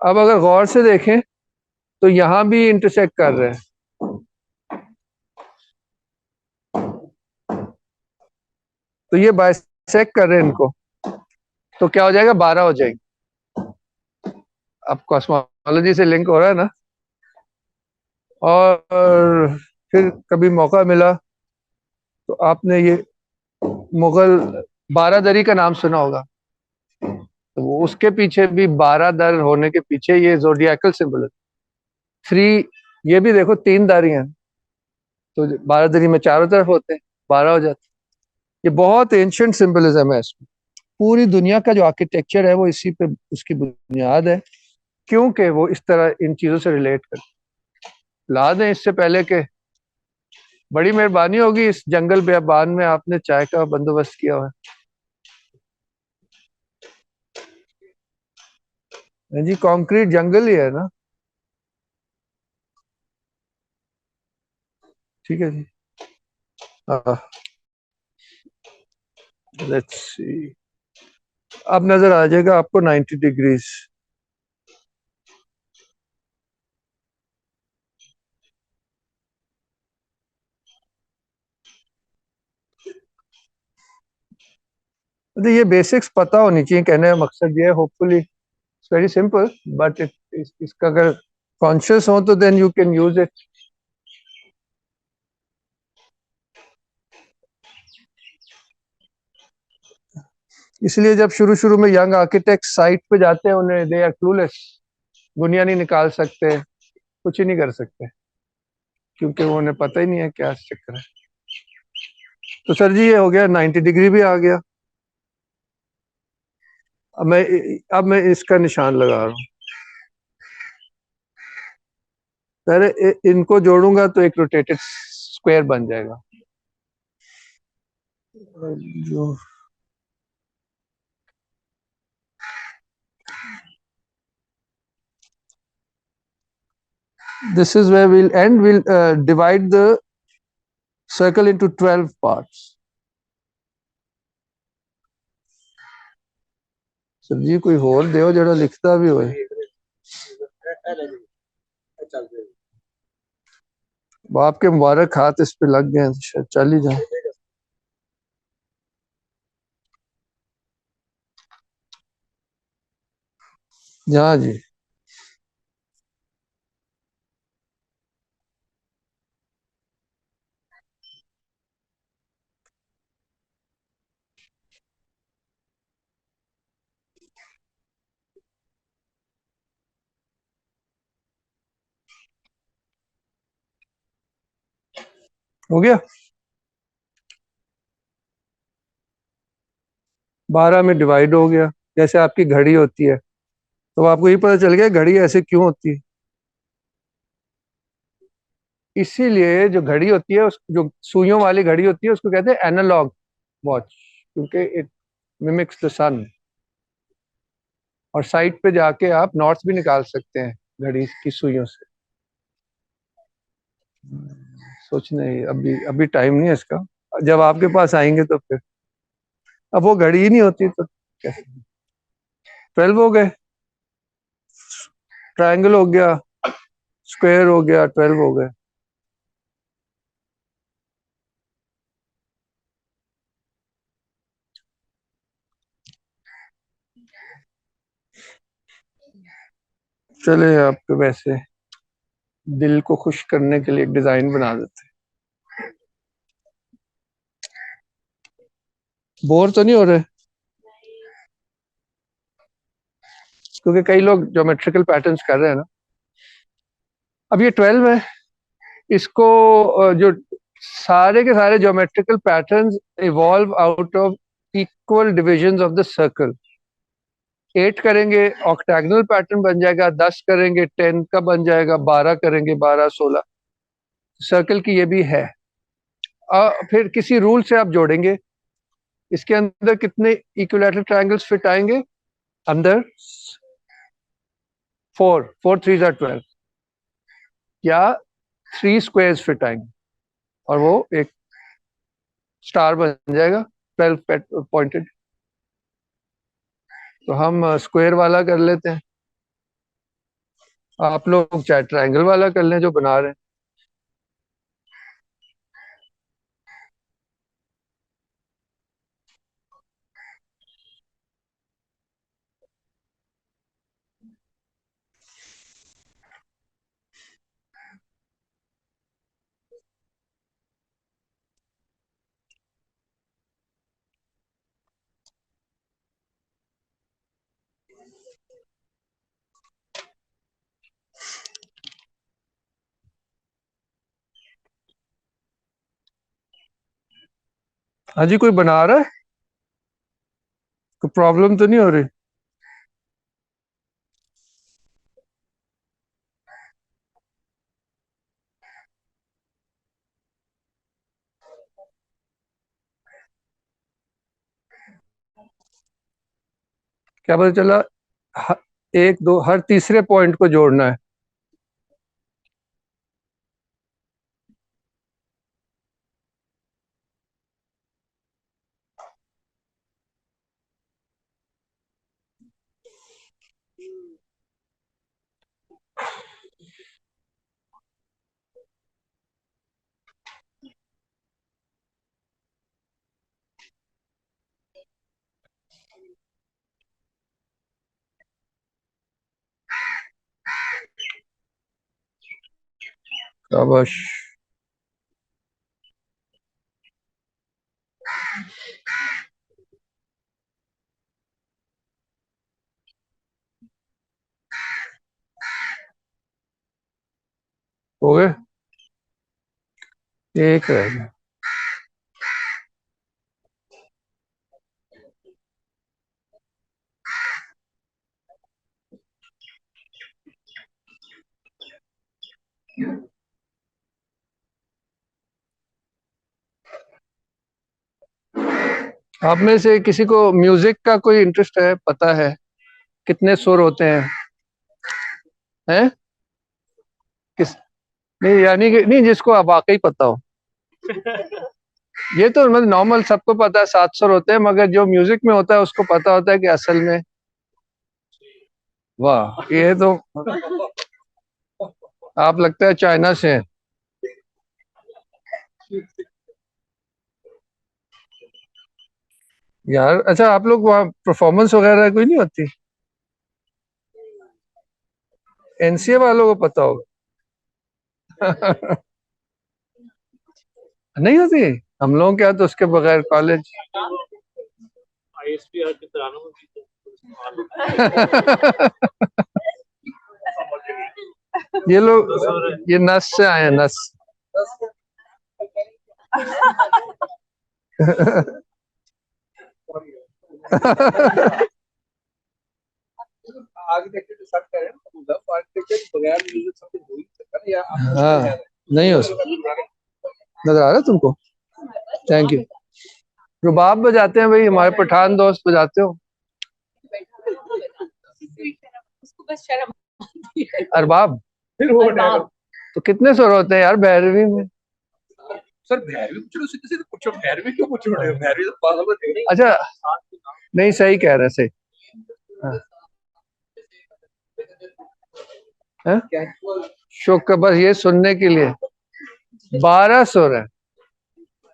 A: अब अगर गौर से देखें तो यहां भी इंटरसेक्ट कर रहे हैं, तो ये बाइसेक्ट कर रहे हैं इनको, तो क्या हो जाएगा, 12 हो जाएंगे। अब कॉस्मोलॉजी से लिंक हो रहा है ना। और फिर कभी मौका मिला तो आपने ये मुगल 12 दरी का नाम सुना होगा, तो वो उसके पीछे भी 12 दर होने के पीछे ये जोडियाकल सिंबल है। 3, ये भी देखो 3 दरी हैं, तो 12 दरी में चारों तरफ होते हैं, 12 हो जाते हैं। ये बहुत एंशियंट सिंबलिज्म है इसमें। पूरी दुनिया का जो आर्किटेक्चर है वो इसी पे उसकी बुनियाद है, क्योंकि वो इस तरह इन चीजों से रिलेट कर ला दें। इससे पहले के बड़ी मेहरबानी होगी, इस जंगल बेअबान में आपने चाय का बंदोबस्त किया हुआ है जी, कंक्रीट जंगल ही है ना। ठीक है जी, लेट्स सी, अब नजर आ जाएगा आपको 90 डिग्रीज। तो ये बेसिक्स पता होनी चाहिए, कहने का मकसद ये है। Hopefully it's very simple, but इसका अगर कॉन्शियस हो तो then you can use it. इसलिए जब शुरू शुरू में यंग आर्किटेक्ट साइट पे जाते हैं, उन्हें दे आर क्लूलेस, बुनियाद नहीं निकाल सकते, कुछ ही नहीं कर सकते, क्योंकि वो उन्हें पता ही नहीं है क्या चक्कर है। तो सर जी ये हो गया, 90 डिग्री भी आ गया। अब मैं इसका निशान लगा रहा हूँ। पहले इनको जोड़ूंगा तो एक रोटेटेड स्क्वायर बन जाएगा। जो this is where we'll end. We'll divide the circle into 12 parts. Sir जी कोई होर दियो जड़ा लिखता भी होए। बाप के मुबारक हाथ इस पे लग गए हैं, शायद चल ही जाए। हाँ जी, हो गया। 12 में डिवाइड हो गया, जैसे आपकी घड़ी होती है, तो आपको ये पता चल गया घड़ी ऐसे क्यों होती है। इसीलिए जो घड़ी होती है, उस जो सुइयों वाली घड़ी होती है, उसको कहते हैं एनालॉग वॉच, क्योंकि इट मिमिक्स द सन। और साइट पे जाके आप नॉर्थ भी निकाल सकते हैं घड़ी की सुइयों से। सोचने अभी अभी टाइम नहीं है इसका, जब आपके पास आएंगे तो फिर। अब वो घड़ी ही नहीं होती तो कैसे। 12 हो गए, ट्रायंगल हो गया, स्क्वायर हो गया, 12 हो गए। चले आपके वैसे दिल को खुश करने के लिए एक डिजाइन बना देते हैं। बोर तो नहीं हो रहे? क्योंकि कई लोग ज्योमेट्रिकल पैटर्न्स कर रहे हैं ना। अब ये 12 है, इसको जो सारे के सारे geometrical patterns evolve out of equal divisions of the circle. 8 करेंगे ऑक्टेगोनल पैटर्न बन जाएगा, 10 करेंगे 10 का बन जाएगा, 12 करेंगे 12, 16 सर्कल की ये भी है। फिर किसी रूल से आप जोड़ेंगे, इसके अंदर कितने इक्विलैटरल ट्रायंगल्स फिट आएंगे? अंदर 4 3s are 12 या 3 स्क्वायर्स फिट आएंगे और वो एक स्टार बन जाएगा 12 पॉइंटेड। तो हम स्क्वायर वाला कर लेते हैं, आप लोग चाहे ट्रायंगल वाला कर लें जो बना रहे हैं। हाँ जी, कोई बना रहा है? कोई प्रॉब्लम तो नहीं हो रही? क्या पता चला? एक दो हर तीसरे पॉइंट को जोड़ना है। शाबाश। हो गए? एक रह गया। आप में से किसी को म्यूजिक का कोई इंटरेस्ट है? पता है कितने सुर होते हैं? हैं? किस? नहीं, यानी कि नहीं, जिसको आप वाकई पता हो। ये तो मतलब नॉर्मल सबको पता है 7 सुर होते हैं, मगर जो म्यूजिक में होता है उसको पता होता है कि असल में। वाह, ये तो आप लगता है चाइना से हैं। यार अच्छा, आप लोग वहाँ परफॉर्मेंस वगैरह कोई नहीं होती? एनसीए वालों को पता होगा। नहीं होती? हम लोगों के यहाँ तो उसके बगैर कॉलेज। ये लोग, ये नस से आए हैं, नस। हाँ, नहीं हो सकता। नजर आ रहा है तुमको? Thank you. रुबाब बजाते हैं भाई, हमारे पठान दोस्त बजाते हो।
B: उसको बस शर्म
A: अरबाब? तो कितने सुर होते हैं यार भैरवी में?
H: सर भैरवी पूछ रहे हो, सीधे सीधे पूछो, भैरवी क्यों पूछ रहे हो? भैरवी तो पागल हो गए।
A: अच्छा, नहीं सही कह रहे, सही। हाँ? शुक्र, बस ये सुनने के लिए 12 सुर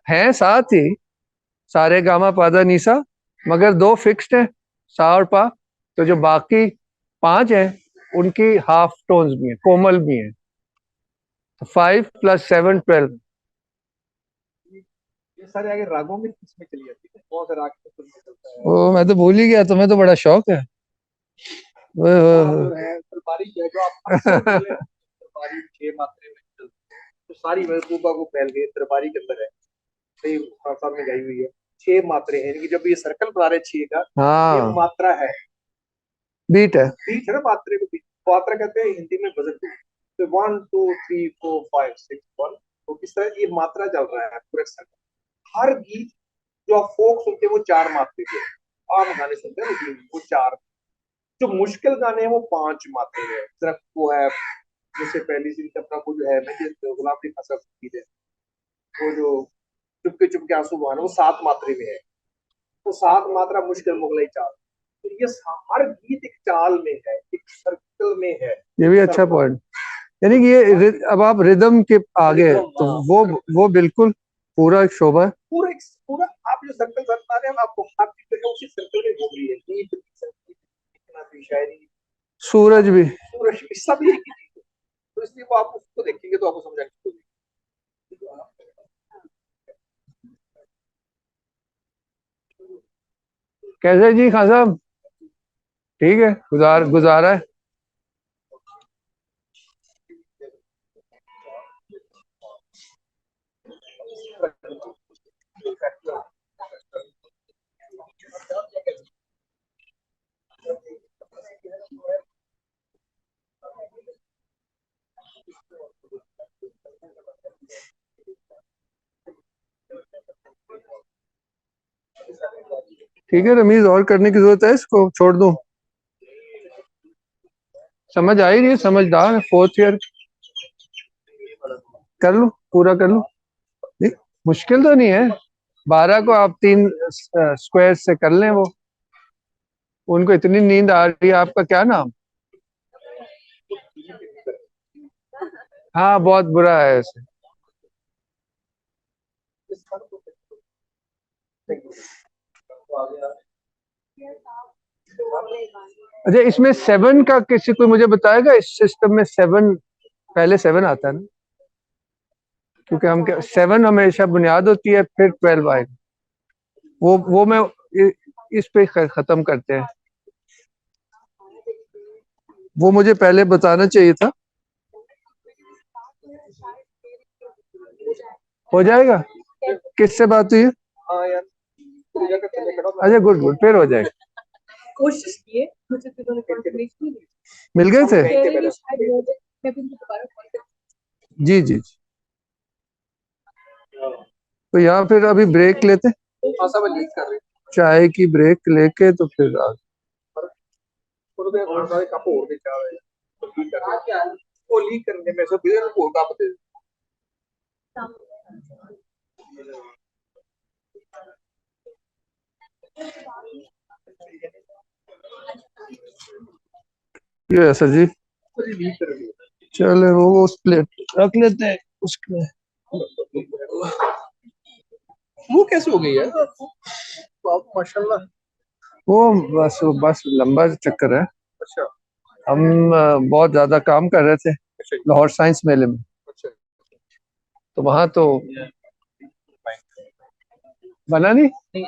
A: हैं साथ ही, सारे गामा पादा नीसा, मगर 2 फिक्स्ड हैं, सा और पा। तो जो बाकी 5 हैं उनकी हाफ टोन्स भी हैं, कोमल भी हैं। 5 + 7 12।
H: ये सारे आगे रागों में किसमें चली जाती है? बहुत सारा आगे कुछ नहीं चलता है।
A: ओ मैं तो भूल ही गया, तुम्हें तो बड़ा शौक है। ओए होए
H: और
A: होए।
H: जो है तरबारी जो है जो आप अक्सर बोले, तरबारी 6 मात्रे में चलती है, तो सारी महबूबा को फैल गई तरबारी के अंदर है, सही खान साहब ने गाई हुई है। 6 मात्रे हैं, यानी कि जब ये सर्कल बना रहे 6 का, ये
A: हाँ
H: मात्रा है,
A: बीट है।
H: बीट है ना मात्रे को, बीट मात्रा कहते हैं हिंदी में वजन को। तो 1 2 3 4 5 6 1, तो किस तरह ये मात्रा चल रहा है पूरे सर्कल। हर गीत जो आप फोक सुनते हैं वो 4 मात्रे के, आम गाने सुनते हैं लेकिन वो 4, जो मुश्किल गाने हैं वो 5 मात्रे के। सिर्फ वो है जैसे पहली सी अपना वो जो है ना ये गुलाम की फसल गीत है, वो जो चुपके चुपके आंसू बहाना, वो 7 मात्रे में है। तो 7 मात्रा मुश्किल मुगलाई चाल, तो ये हर गीत एक चाल में है, एक सर्कल में है।
A: ये भी अच्छा पॉइंट, यानी कि ये अब आप रिदम के आगे हैं, तो वो बिल्कुल पूरा एक शोभा है।
H: पूरा आप जो सर्कल बता रहे हैं, आपको आप जो है उसी सर्कल में घूम रही है। गीत भी, शायरी,
A: सूरज भी।
H: सूरज भी, सब एक ही चीज है। तो इसलिए वो आप उसको देखेंगे तो आपको समझ आएगा।
A: कैसे जी खान साहब? ठीक है, गुजारा है। ठीक है रमीज, और करने की जरूरत है, इसको छोड़ दूं? समझ आई नहीं, समझदार है, 4th ईयर कर लूं, पूरा कर लूं। नहीं, मुश्किल तो नहीं है। 12 को आप 3 स्क्वायर से कर लें। वो उनको इतनी नींद आ रही है। आपका क्या नाम? हाँ बहुत बुरा है ऐसे। अच्छा, इसमें 7 का किसी कोई मुझे बताएगा? इस सिस्टम में 7 पहले 7 आता है ना? क्योंकि हम 7 हमेशा बुनियाद होती है, फिर 12 आएगा। वो मैं इस पे खत्म करते हैं। वो मुझे पहले बताना चाहिए था। हो जाएगा? किससे बात हुई है?
H: हाँ यार,
A: अच्छा गुड गुड, फिर हो जाएगा।
B: कोशिश किए, मुझे तो उन्होंने confirmation नहीं दी।
A: मिल गए थे?
B: कह रहे हैं कि शायद हो जाए, मैं भी उनको दोबारा call करती
A: जी जी जी। तो यहाँ फिर अभी ब्रेक लेते हैं,
H: हाँ सब लीक कर रहे हैं।
A: चाय की ब्रेक लेके तो फिर
H: ਉਹਦੇ ਹੋਰ ਸਾਰੇ ਕੱਪ ਹੋਰ ਦੇ ਚਾਹ ਰਹੇ ਆ, ਲੀਕ ਕਰ ਰਹੇ ਆ। ਉਹ ਲੀਕ ਕਰਨ ਦੇ ਮੈਂ ਸਭ ਬਿਲਕੁਲ ਹੋਰ ਕੱਪ ਦੇ
A: ये ऐसा जी।
H: लीक कर रहे हैं।
A: चले वो उस प्लेट रख लेते हैं उसमें।
H: मुंह कैसे हो गई है माशाल्लाह।
A: वो बस लंबा चक्कर है।
H: अच्छा
A: हम बहुत ज्यादा काम कर रहे थे
H: अच्छा
A: लाहौर साइंस मेले में,
H: अच्छा।
A: तो वहां तो बना नहीं।